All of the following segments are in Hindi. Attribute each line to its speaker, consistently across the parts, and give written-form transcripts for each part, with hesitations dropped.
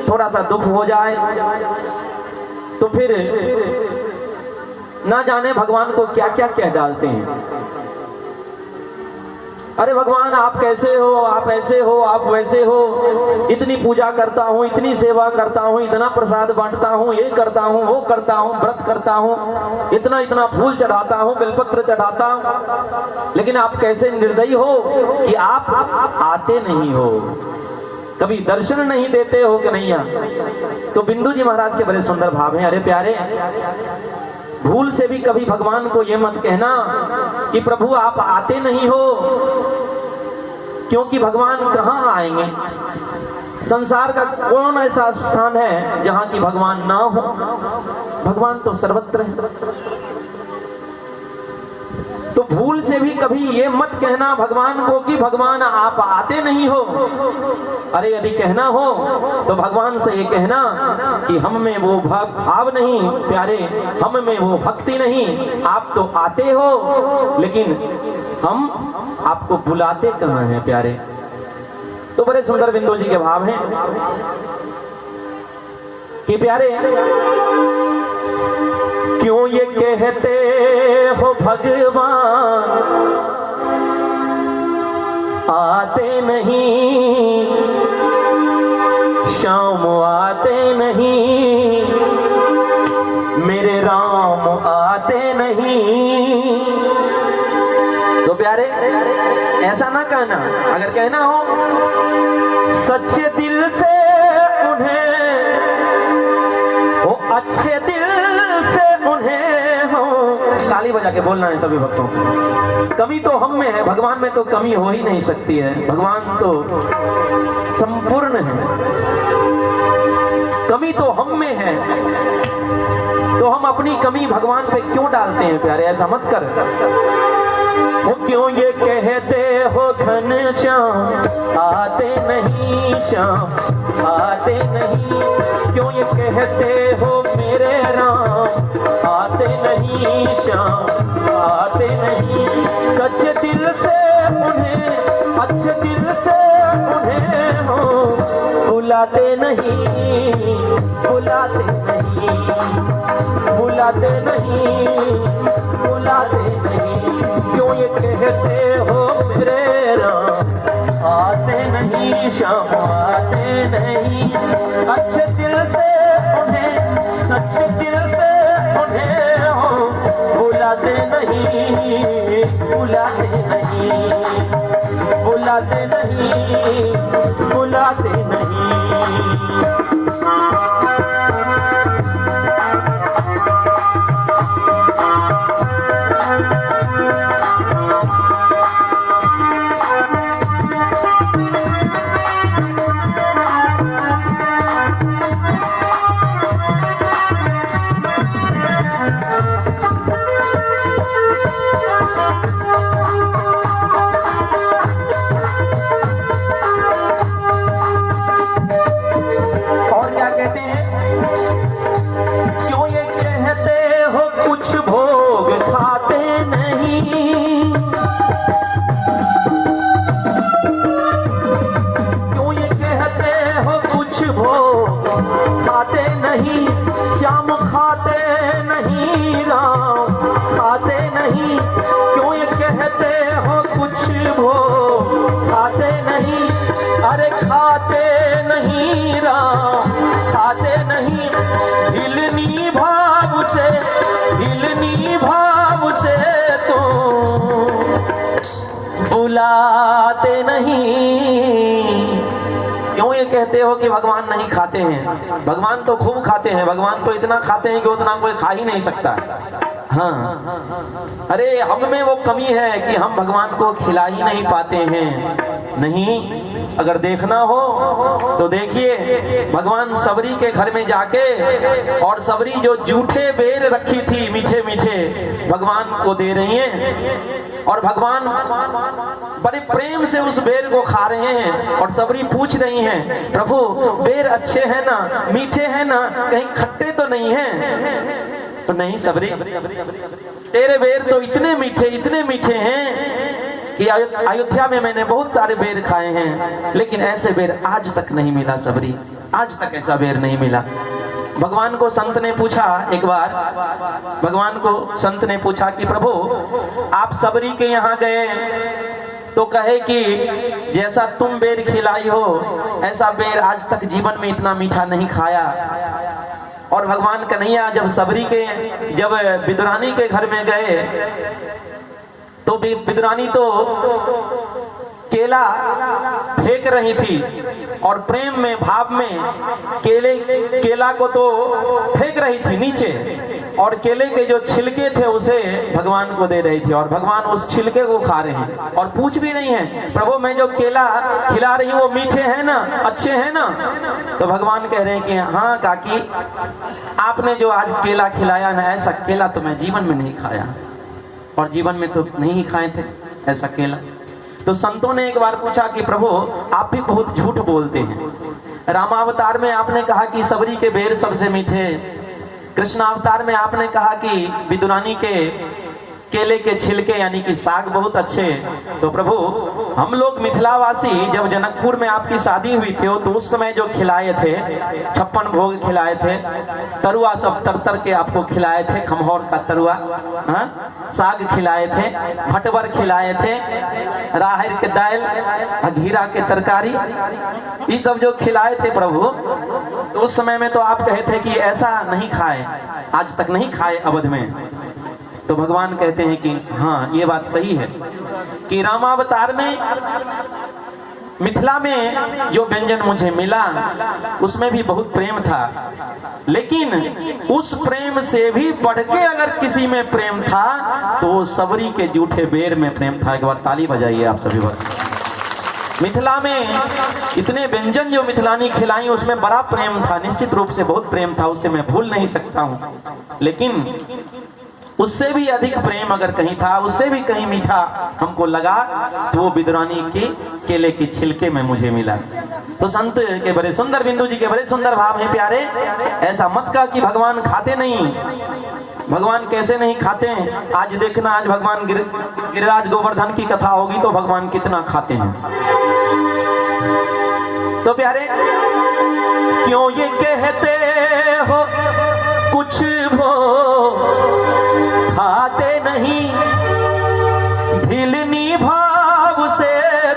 Speaker 1: थोड़ा सा दुख हो जाए तो फिर ना जाने भगवान को क्या क्या कह डालते हैं। अरे भगवान आप कैसे हो, आप ऐसे हो, आप वैसे हो, इतनी पूजा करता हूँ, इतनी सेवा करता हूँ, इतना प्रसाद बांटता हूँ, ये करता हूँ, वो करता हूँ, व्रत करता हूँ, इतना इतना फूल चढ़ाता हूँ, बेलपत्र चढ़ाता हूँ, लेकिन आप कैसे निर्दयी हो कि आप आते नहीं हो, कभी दर्शन नहीं देते हो कि नहीं। तो बिंदु जी महाराज के बड़े सुंदर भाव हैं। अरे प्यारे, भूल से भी कभी भगवान को ये मत कहना कि प्रभु आप आते नहीं हो, क्योंकि भगवान कहाँ आएंगे। संसार का कौन ऐसा स्थान है जहां की भगवान ना हो। भगवान तो सर्वत्र है। तो भूल से भी कभी ये मत कहना भगवान को कि भगवान आप आते नहीं हो। अरे यदि कहना हो तो भगवान से ये कहना कि हम में वो भाव नहीं प्यारे, हम में वो भक्ति नहीं। आप तो आते हो लेकिन हम आपको बुलाते कहाँ हैं प्यारे। तो बड़े सुंदर बिंदु जी के भाव हैं कि प्यारे, क्यों ये कहते हो भगवान आते नहीं, श्याम आते नहीं, मेरे राम आते नहीं। तो प्यारे ऐसा ना कहना। अगर कहना हो सच्चे दिल से उन्हें हो, अच्छे दिल से उन्हें हो। ताली बजा के बोलना है सभी भक्तों को। कमी तो हम में है, भगवान में तो कमी हो ही नहीं सकती है। भगवान तो संपूर्ण है, कमी तो हम में है। तो हम अपनी कमी भगवान पे क्यों डालते हैं प्यारे, ऐसा मत कर। वो क्यों ये कहते हो घनश्याम आते नहीं, श्याम आते नहीं, क्यों ये कहते हो मेरे राम आते नहीं, श्याम आते नहीं। सच्चे दिल से उन्हें, अच्छे दिल से उन्हें हो, बुलाते नहीं, बुलाते नहीं, बुलाते नहीं, बुलाते नहीं। क्यों ये कहते हो मेरे राम आते नहीं, श्याम आते नहीं। अच्छे दिल से उन्हें, सच्चे दिल से उन्हें हो, बुलाते नहीं, बुलाते नहीं, बुलाते नहीं, बुलाते नहीं। श्याम खाते नहीं, राम खाते नहीं, क्यों ये कहते हो कुछ भो खाते नहीं। अरे खाते नहीं राम खाते नहीं, हिलनी भाव से, हिलनी भाव से तो बुलाते नहीं। क्यों ये कहते हो कि भगवान नहीं खाते हैं। भगवान तो खूब खाते हैं, भगवान तो इतना खाते हैं कि उतना कोई खा ही नहीं सकता। हाँ, अरे हम में वो कमी है कि हम भगवान को खिला ही नहीं पाते हैं। नहीं, अगर देखना हो तो देखिए, भगवान सबरी के घर में जाके और सबरी जो जूठे बेर रखी थी मीठे मीठे भगवान को दे रही हैं, और भगवान बड़े प्रेम से उस बेर को खा रहे हैं। और सबरी पूछ रही हैं, प्रभु बेर अच्छे हैं ना, मीठे हैं ना, कहीं खट्टे तो नहीं हैं। तो नहीं सबरी, तेरे बेर तो इतने मीठे हैं कि अयोध्या में मैंने बहुत सारे बेर खाए हैं, लेकिन ऐसे बेर आज तक नहीं मिला सबरी। आज तक ऐसा बेर नहीं मिला। भगवान को संत ने पूछा एक बार, भगवान को संत ने पूछा कि प्रभु आप सबरी के यहाँ गए तो कहे कि जैसा तुम बेर खिलाई हो ऐसा बेर आज तक जीवन में इतना मीठा नहीं खाया। और भगवान कन्हैया जब विदुरानी के घर में गए तो विदुरानी तो केला फेंक रही थी और प्रेम में भाव में केला को तो फेंक रही थी नीचे और केले के जो छिलके थे उसे भगवान को दे रही थी और भगवान उस छिलके को खा रहे हैं और पूछ भी नहीं है प्रभु मैं जो केला खिला रही हूँ वो मीठे हैं ना, अच्छे हैं ना। तो भगवान कह रहे हैं कि हाँ काकी आपने जो आज केला खिलाया ना ऐसा केला तो मैं जीवन में नहीं खाया और जीवन में तो नहीं खाए थे ऐसा केला। तो संतों ने एक बार पूछा कि प्रभु आप भी बहुत झूठ बोलते हैं। रामावतार में आपने कहा कि सबरी के बेर सबसे मीठे, कृष्ण अवतार में आपने कहा कि विदुरानी के केले के छिलके यानी कि साग बहुत अच्छे। तो प्रभु हम लोग मिथिलावासी जब जनकपुर में आपकी शादी हुई थी तो उस समय जो खिलाए थे 56 भोग खिलाए थे, तरुआ सब तर के आपको खिलाए थे, खमहौर का तरुआ, साग खिलाए थे, भटवर खिलाए थे, राहर के दाल, घीरा के तरकारी, ये सब जो खिलाए थे प्रभु तो उस समय में तो आप कहे थे कि ऐसा नहीं खाए, आज तक नहीं खाए अवध में। तो भगवान कहते हैं कि हाँ ये बात सही है कि रामावतार में मिथिला में जो व्यंजन मुझे मिला उसमें भी बहुत प्रेम था, लेकिन उस प्रेम से भी बढ़ के अगर किसी में प्रेम था तो सबरी के जूठे बेर में प्रेम था। एक बार ताली बजाइए आप सभी बात। मिथिला में इतने व्यंजन जो मिथिलानी खिलाई उसमें बड़ा प्रेम था, निश्चित रूप से बहुत प्रेम था, उसे मैं भूल नहीं सकता हूँ, लेकिन उससे भी अधिक प्रेम अगर कहीं था, उससे भी कहीं मीठा हमको लगा तो वो विदुरानी की केले की छिलके में मुझे मिला। तो संत के बड़े सुंदर, बिंदु जी के बड़े सुंदर भाव हैं प्यारे। ऐसा मत कहा कि भगवान खाते नहीं, भगवान कैसे नहीं खाते हैं। आज देखना, आज भगवान गिरिराज गोवर्धन की कथा होगी तो भगवान कितना खाते हैं। तो प्यारे क्यों ये कहते हो कुछ वो खाते नहीं, भिलनी भाव से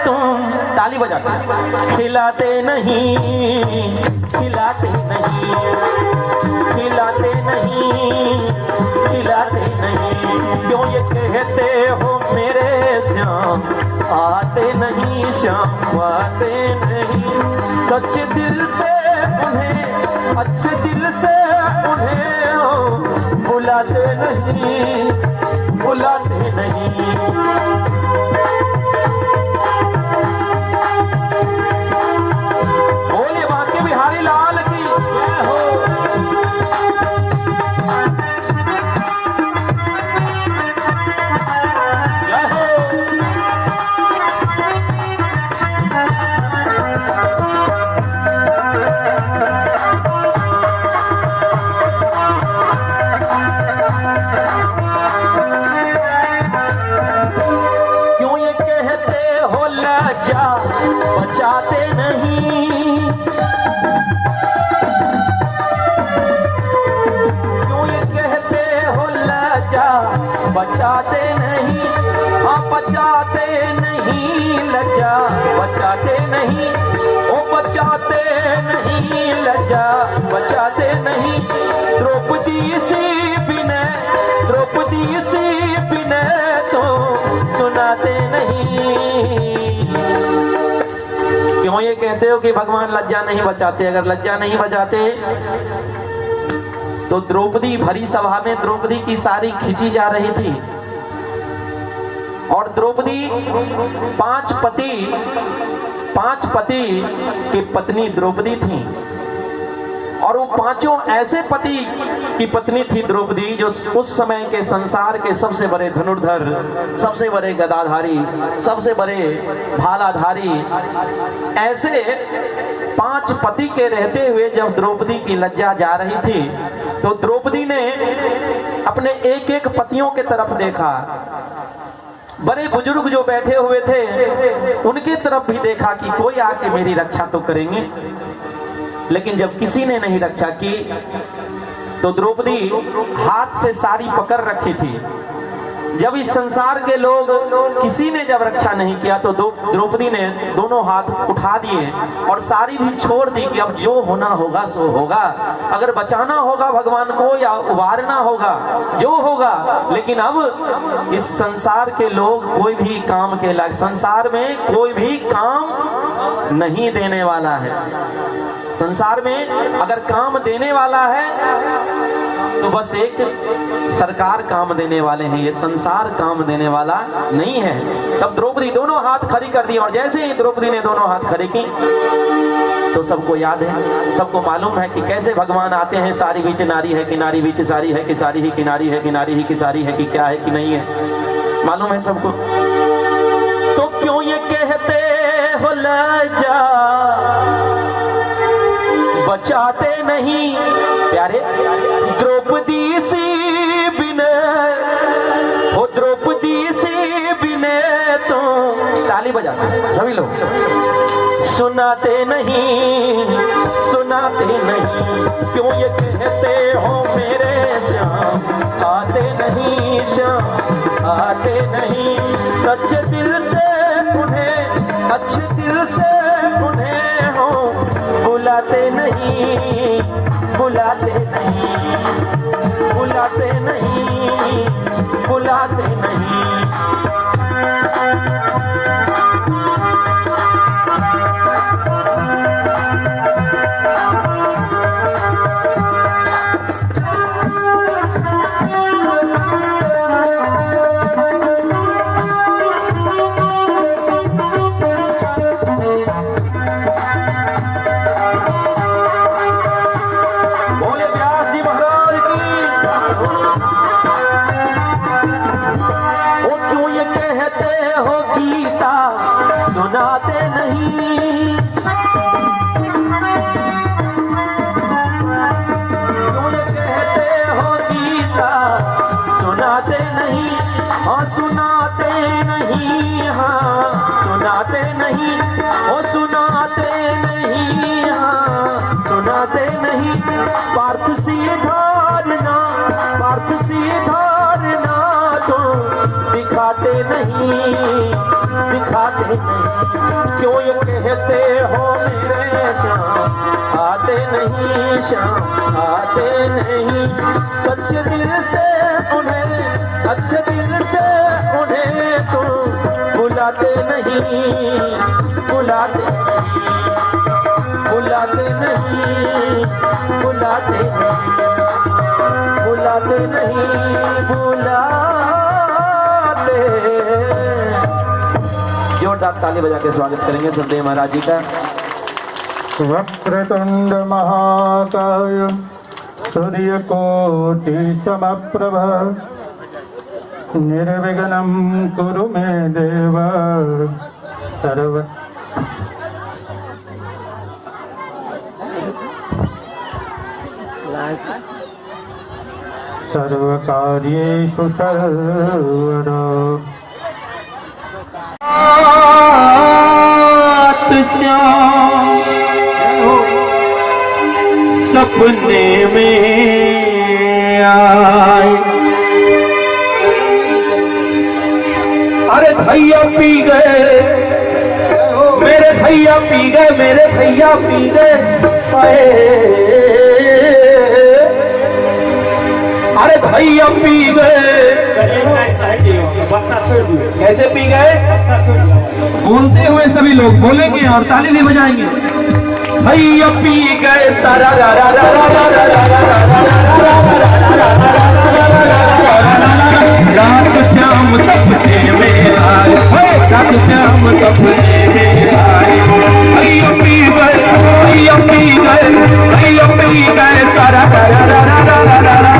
Speaker 1: तुम ताली बजाते खिलाते नहीं, खिलाते नहीं, खिलाते नहीं, खिलाते नहीं। क्यों ये कहते हो मेरे श्याम आते नहीं, श्याम आते नहीं। सच्चे दिल से उन्हें, अच्छे दिल से उन्हें बुलाते नहीं, बुलाते नहीं। बोले बांके बिहारी लाल की जय हो। जय हो। क्यों ये कहते हो लज्जा बचाते नहीं, क्यों ये कहते हो लज्जा बचाते नहीं। हाँ बचाते नहीं, लज्जा बचाते नहीं, ओ बचाते नहीं, लज्जा बचाते नहीं। द्रौपदी सी विनय, द्रौपदी सी विनय तो सुनाते नहीं। क्यों ये कहते हो कि भगवान लज्जा नहीं बचाते। अगर लज्जा नहीं बचाते तो द्रौपदी भरी सभा में द्रौपदी की साड़ी खींची जा रही थी और द्रौपदी पांच पति की पत्नी द्रौपदी थी और वो पांचों ऐसे पति की पत्नी थी द्रौपदी जो उस समय के संसार के सबसे बड़े धनुर्धर, सबसे बड़े गदाधारी, सबसे बड़े भालाधारी, ऐसे 5 पति के रहते हुए जब द्रौपदी की लज्जा जा रही थी तो द्रौपदी ने अपने एक एक पतियों के तरफ देखा। बड़े बुजुर्ग जो बैठे हुए थे उनकी तरफ भी देखा कि कोई आके मेरी रक्षा तो करेंगे। लेकिन जब किसी ने नहीं रक्षा की तो द्रौपदी हाथ से साड़ी पकड़ रखी थी। जब इस संसार के लोग किसी ने जब रक्षा नहीं किया तो द्रौपदी ने दोनों हाथ उठा दिए और साड़ी भी छोड़ दी कि अब जो होना होगा सो होगा। अगर बचाना होगा भगवान को या उबारना होगा जो होगा, लेकिन अब इस संसार के लोग कोई भी काम के लायक, संसार में कोई भी काम नहीं देने वाला है। संसार में अगर काम देने वाला है तो बस एक सरकार काम देने वाले हैं, ये संसार काम देने वाला नहीं है। तब द्रौपदी दोनों हाथ खड़ी कर दी और जैसे ही द्रौपदी ने दोनों हाथ खड़ी की तो सबको याद है, सबको मालूम है कि कैसे भगवान आते हैं। सारी बीच नारी है कि नारी बीच सारी है कि सारी ही किनारी है कि नारी ही की सारी है कि क्या है कि नहीं है, मालूम है सबको। तो क्यों ये कहते हो लज्जा बचाते नहीं प्यारे, द्रौपदी सी बिने हो, द्रौपदी सी बिने तो ताली बजाते हैं सभी लोग, सुनाते नहीं, सुनाते नहीं। क्यों ये कहते हो मेरे श्याम आते नहीं, श्याम आते नहीं। सच्चे दिल से उन्हें, अच्छे दिल से उन्हें हो बुलाते नहीं, बुलाते नहीं, बुलाते नहीं, बुलाते नहीं। सुनाते नहीं, क्यों कहते हो गीता सुनाते नहीं, हाँ सुनाते नहीं, हाँ सुनाते नहीं, ओ सुनाते नहीं, हाँ सुनाते नहीं। पार्थ सी धारना, पार्थ सी धारना तो दिखाते नहीं, दिखाते नहीं। क्यों ये कहते हो मेरे श्याम आते नहीं, श्याम आते नहीं। सच्चे दिल से उन्हें, अच्छे दिल से उन्हें तो बुलाते नहीं, बुलाते नहीं, बुलाते नहीं, बुलाते नहीं, बुलाते नहीं, बुलाते। जोरदार ताली बजा के स्वागत करेंगे सुखदेव महाराज जी का।
Speaker 2: वक्रतुंड महाकाय सूर्यकोटि समप्रभ निर्विघ्नं कुरु मे देव सर्वकार्येषु सर्वदा।
Speaker 1: सपने में आए, अरे भैया पी गए मेरे, भैया पी गए मेरे, भैया पी गए। अरे भैया पी गए, कैसे पी गए? बोलते हुए सभी लोग बोलेंगे और ताली भी बजाएंगे। भैया पी गए सारा रा रा रा रा रा रा रा रात श्याम सपने में आए, रात श्याम सपने में आए। भैया पी गए, भैया पी गए, भैया पी गए सारा रा रा रा रा रा रा रा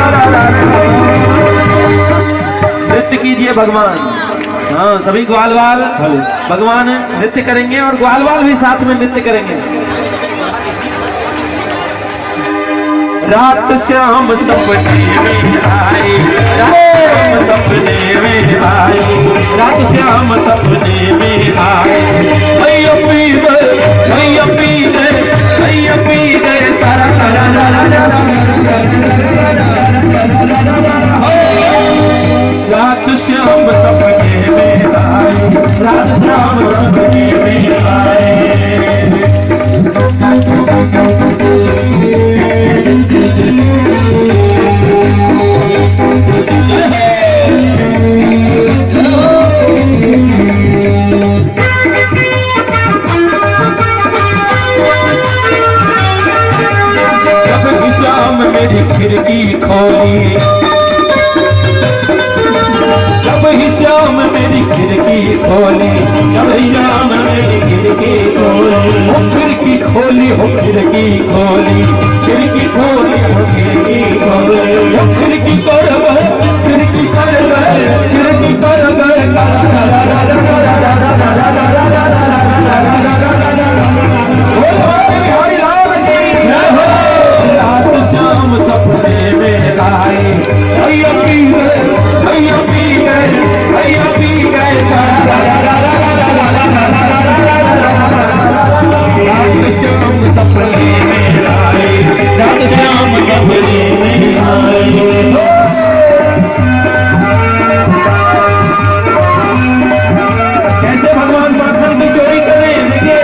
Speaker 1: रा रा। नृत्य कीजिए भगवान, हाँ सभी ग्वाल वाल भगवान नृत्य करेंगे और ग्वाल वाल भी साथ में नृत्य करेंगे। रात श्याम सपने में आई, रात सपने में आई, रात श्याम सपने में आई। भैया पी गए, भैया पी गए, भैया
Speaker 3: मेरी खिड़की खोली, जब ही श्याम मेरी खिड़की खोली, जब ही श्याम मेरी खिड़की खोली, हो खिड़की खोली, हो खिड़की खोली, खिड़की खोली, हो खिड़की खोली, हो खिड़की कर गए, खिड़की कर गए, खिड़की कर गए, रात श्याम सपने में आए, भैया पी गए, भैया पी गए, भैया पी गए, रात श्याम सपने में आए, रात श्याम सपने में आए। कैसे भगवान पार्षद की चोरी कर रहे हैं, देखिए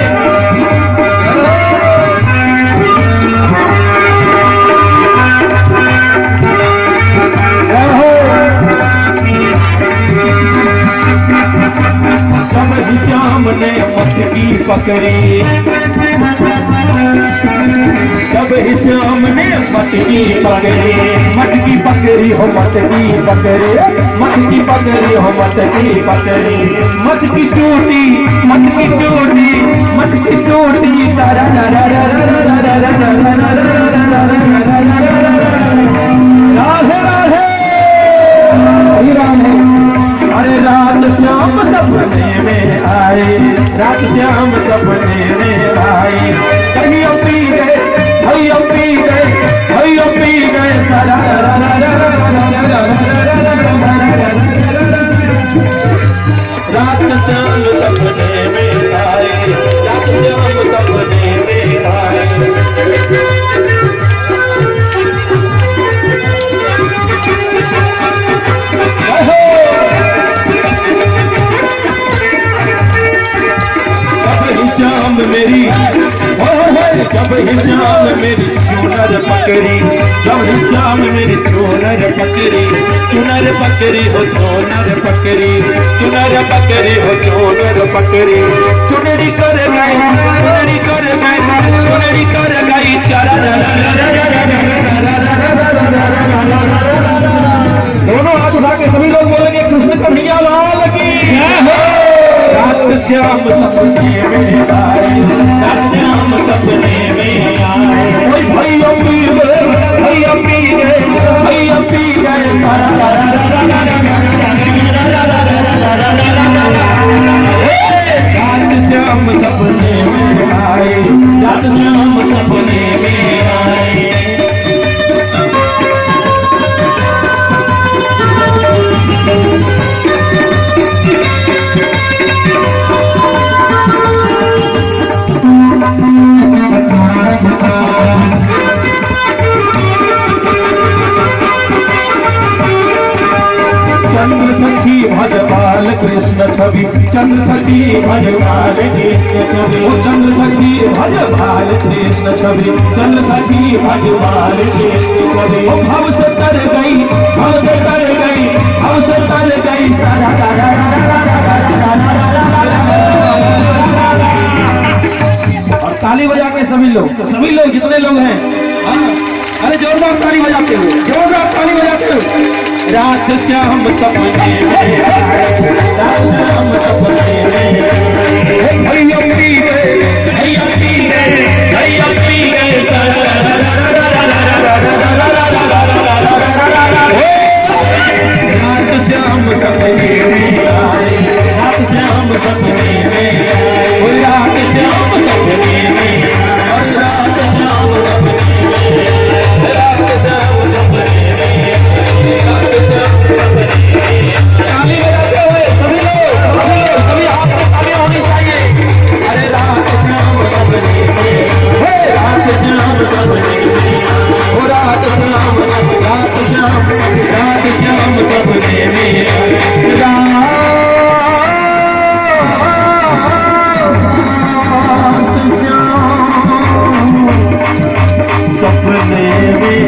Speaker 3: श्याम ने मटकी पकड़ी, जब श्याम ने मटकी पकड़ी, मटकी पकड़ी हो मटकी पकड़ी, मटकी पकड़ी हो मटकी पकड़ी, मटकी टूटी, मटकी टूटी, मटकी टूटी, राधे राधे। अरे रात श्याम सपने में आए, रात श्याम सपने में आए, भैया पी गए, भैया पी गए, भैया पी गए, रात श्याम सपने में आए, रात श्याम सपने में आए। श्याम मेरी जब ही श्याम मेरी चुनर पकड़ी, जब ही श्याम मेरी चुनर पकड़ी, चुनर पकड़ी हो चुनर पकड़ी, चुनर पकड़ी हो चुनर पकड़ी, चुनरी कर गई, चुनरी कर गई, चुनरी कर गई, दोनों हाथ उठा के सभी लोग बोलेंगे कृष्ण कन्हैया लाल की। रात श्याम सपने में आए, रात श्याम सपने में आए, भैया पी गए, भैया पी गए, भैया पी गए, रात श्याम सपने में आए, रात श्याम सपने में आए। चंद्र सखी भजपाल कृष्ण छवि, चंद्र सखी भजपाल कृष्ण छवि, चंद्र सखी भजपाल कृष्ण छवि, चंद्र सखी भजपाल कृष्ण छवि, भव से तर गई, भव से तर गई, भव से तर गई, और ताली बजा के सभी लोग जितने लोग हैं, अरे जोरदार ताली बजाते हो, जोरदार ताली बजाते हो। रात श्याम सपने में, रात श्याम सपने में, भैया पी गए, भैया पी गए, भैया पी गए, रात श्याम सपने में आए, रात श्याम सपने में आए, रात श्याम सपने में, रात श्याम सपने में, रात श्याम सपने में, ताली बजाते हुए सभी लोग सभी हाथ में ताली होनी चाहिए। अरे रात श्याम सपने में, रात श्याम सपने में, रात श्याम, रात श्याम, रात श्याम सपने में, सपने में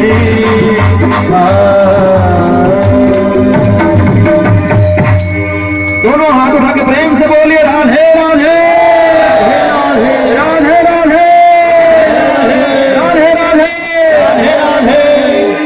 Speaker 3: दोनों हाथ उठा के प्रेम से बोलिए राधे राधे राधे राधे राधे राधे राधे राधे राधे।